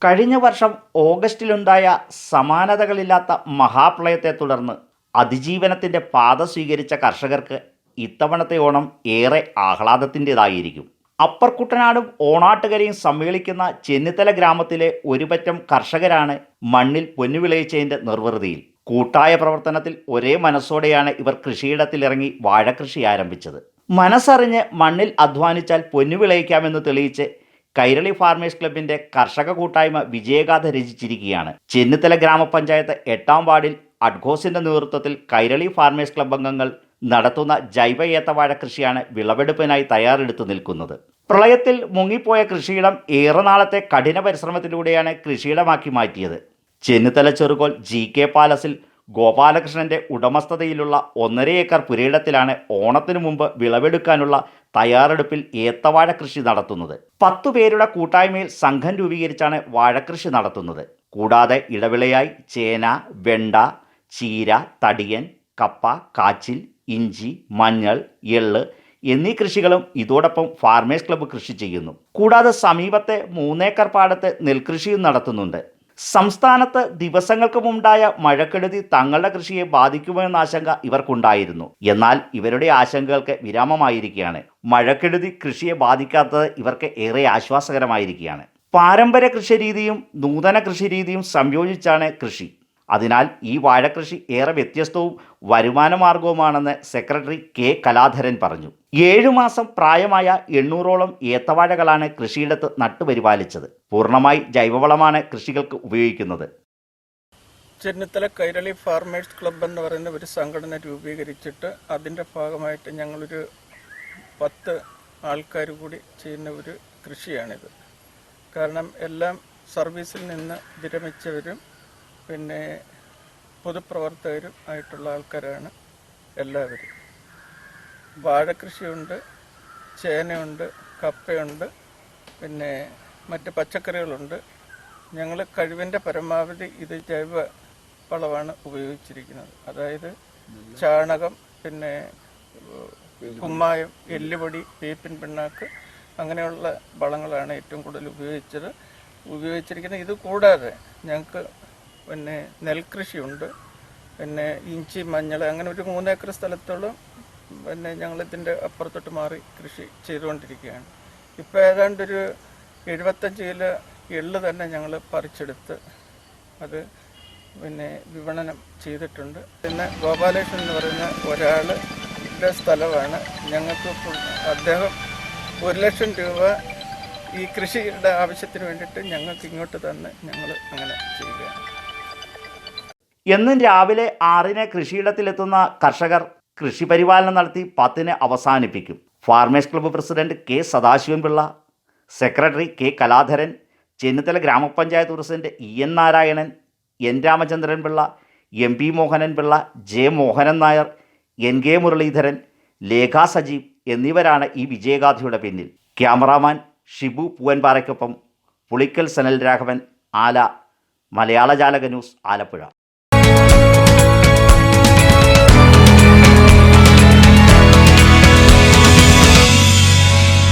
കഴിഞ്ഞ വർഷം ഓഗസ്റ്റിലുണ്ടായ സമാനതകളില്ലാത്ത മഹാപ്രളയത്തെ തുടർന്ന് അതിജീവനത്തിൻ്റെ പാത സ്വീകരിച്ച കർഷകർക്ക് ഇത്തവണത്തെ ഓണം ഏറെ ആഹ്ലാദത്തിൻ്റെതായിരിക്കും. അപ്പർ കുട്ടനാടും ഓണാട്ടുകരയും സമ്മേളിക്കുന്ന ചെന്നിത്തല ഗ്രാമത്തിലെ ഒരുപറ്റം കർഷകരാണ് മണ്ണിൽ പൊന്നുവിളയിച്ചതിൻ്റെ നിർവൃതിയിൽ. കൂട്ടായ പ്രവർത്തനത്തിൽ ഒരേ മനസ്സോടെയാണ് ഇവർ കൃഷിയിടത്തിലിറങ്ങി വാഴകൃഷി ആരംഭിച്ചത്. മനസ്സറിഞ്ഞ് മണ്ണിൽ അധ്വാനിച്ചാൽ പൊന്നുവിളയിക്കാമെന്ന് തെളിയിച്ച് കൈരളി ഫാർമേഴ്സ് ക്ലബിൻ്റെ കർഷക കൂട്ടായ്മ വിജയഗാഥ രചിച്ചിരിക്കുകയാണ്. ചെന്നിത്തല ഗ്രാമപഞ്ചായത്ത് 8-ാം വാർഡിൽ അഡ്ഘോസിൻ്റെ നേതൃത്വത്തിൽ കൈരളി ഫാർമേഴ്സ് ക്ലബ് അംഗങ്ങൾ നടത്തുന്ന ജൈവ ഏത്തവാഴ കൃഷിയാണ് വിളവെടുപ്പിനായി തയ്യാറെടുത്തു നിൽക്കുന്നത്. പ്രളയത്തിൽ മുങ്ങിപ്പോയ കൃഷിയിടം ഏറെ നാളത്തെ കഠിന പരിശ്രമത്തിലൂടെയാണ് കൃഷിയിടമാക്കി മാറ്റിയത്. ചെന്നിത്തല ചെറുകോൽ GK പാലസിൽ ഗോപാലകൃഷ്ണൻ്റെ ഉടമസ്ഥതയിലുള്ള 1.5 ഏക്കർ പുരയിടത്തിലാണ് ഓണത്തിനു മുമ്പ് വിളവെടുക്കാനുള്ള തയ്യാറെടുപ്പിൽ ഏത്തവാഴ കൃഷി നടത്തുന്നത്. 10 പേരുടെ കൂട്ടായ്മയിൽ സംഘം രൂപീകരിച്ചാണ് വാഴകൃഷി നടത്തുന്നത്. കൂടാതെ ഇടവിളയായി ചേന, വെണ്ട, ചീര, തടിയൻ, കപ്പ, കാച്ചിൽ, ഇഞ്ചി, മഞ്ഞൾ, എള്ള് എന്നീ കൃഷികളും ഇതോടൊപ്പം ഫാർമേഴ്സ് ക്ലബ്ബ് കൃഷി ചെയ്യുന്നു. കൂടാതെ സമീപത്തെ 3 ഏക്കർ പാടത്ത് നെൽകൃഷിയും നടത്തുന്നുണ്ട്. സംസ്ഥാനത്ത് ദിവസങ്ങൾക്ക് മുമ്പുണ്ടായ മഴക്കെടുതി തങ്ങളുടെ കൃഷിയെ ബാധിക്കുമോ എന്ന ആശങ്ക ഇവർക്കുണ്ടായിരുന്നു. എന്നാൽ ഇവരുടെ ആശങ്കകൾക്ക് വിരാമമായിരിക്കുകയാണ്. മഴക്കെടുതി കൃഷിയെ ബാധിക്കാത്തത് ഇവർക്ക് ഏറെ ആശ്വാസകരമായിരിക്കുകയാണ്. പാരമ്പര്യ കൃഷിരീതിയും നൂതന കൃഷിരീതിയും സംയോജിച്ചാണ് കൃഷി. അതിനാൽ ഈ വാഴകൃഷി ഏറെ വ്യത്യസ്തവും വരുമാനമാർഗവുമാണെന്ന് സെക്രട്ടറി K. കലാധരൻ പറഞ്ഞു. 7 മാസം പ്രായമായ 800ഓളം ഏത്തവാഴകളാണ് കൃഷിയിടത്ത് നട്ടുപരിപാലിച്ചത്. പൂർണ്ണമായി ജൈവവളമാണ് കൃഷികൾക്ക് ഉപയോഗിക്കുന്നത്. ചെന്നിത്തല കൈരളി ഫാർമേഴ്സ് ക്ലബ്ബ് എന്ന് പറയുന്ന ഒരു സംഘടന രൂപീകരിച്ചിട്ട് അതിൻ്റെ ഭാഗമായിട്ട് ഞങ്ങളൊരു 10 ആൾക്കാർ കൂടി ചെയ്യുന്ന ഒരു കൃഷിയാണിത്. കാരണം എല്ലാം സർവീസിൽ നിന്ന് വിരമിച്ചവരും പിന്നെ പൊതുപ്രവർത്തകരും ആയിട്ടുള്ള ആൾക്കാരാണ് എല്ലാവരും. വാഴക്കൃഷിയുണ്ട്, ചേനയുണ്ട്, കപ്പയുണ്ട്, പിന്നെ മറ്റ് പച്ചക്കറികളുണ്ട്. ഞങ്ങൾ കഴിവിൻ്റെ പരമാവധി ഇത് ജൈവ വളമാണ് ഉപയോഗിച്ചിരിക്കുന്നത്. അതായത് ചാണകം, പിന്നെ കുമ്മായം, എല്ലുപൊടി, വേപ്പിൻ പിണ്ണാക്ക് അങ്ങനെയുള്ള വളങ്ങളാണ് ഏറ്റവും കൂടുതൽ ഉപയോഗിച്ചിരിക്കുന്നത്. ഇത് കൂടാതെ ഞങ്ങൾക്ക് പിന്നെ നെൽകൃഷിയുണ്ട്, പിന്നെ ഇഞ്ചി, മഞ്ഞൾ, അങ്ങനെ ഒരു 3 ഏക്കർ സ്ഥലത്തോളം പിന്നെ ഞങ്ങളിതിൻ്റെ അപ്പുറത്തോട്ട് മാറി കൃഷി ചെയ്തുകൊണ്ടിരിക്കുകയാണ്. ഇപ്പോൾ ഏതാണ്ടൊരു 75 കിലോ എള്ള് തന്നെ ഞങ്ങൾ പറിച്ചെടുത്ത് അത് പിന്നെ വിപണനം ചെയ്തിട്ടുണ്ട്. പിന്നെ ഗോപാലകൃഷ്ണൻ എന്ന് പറയുന്ന ഒരാളുടെ സ്ഥലമാണ് ഞങ്ങൾക്ക്. അദ്ദേഹം 1 ലക്ഷം രൂപ ഈ കൃഷിയുടെ ആവശ്യത്തിന് വേണ്ടിയിട്ട് ഞങ്ങൾക്ക് ഇങ്ങോട്ട് തന്നെ ഞങ്ങൾ അങ്ങനെ ചെയ്യുകയാണ്. എന്നും രാവിലെ 6-ന് കൃഷിയിടത്തിലെത്തുന്ന കർഷകർ കൃഷി പരിപാലനം നടത്തി 10-ന് അവസാനിപ്പിക്കും. Farmers club president K. Sadasivan Pillai, secretary K. Kaladharan, Chennithala grama panchayat president EN Narayanan, N. Ramachandran Pillai, MP Mohanan Pillai, J. Mohanan Nair, NK Muraleedharan, Lekha Sajeev എന്നിവരാണ് ഈ വിജയഗാഥയുടെ പിന്നിൽ. ക്യാമറാമാൻ ഷിബു പൂവൻപാറയ്ക്കൊപ്പം പുളിക്കൽ സനൽ രാഘവൻ, ആല. മലയാള ജാലക ന്യൂസ്, ആലപ്പുഴ.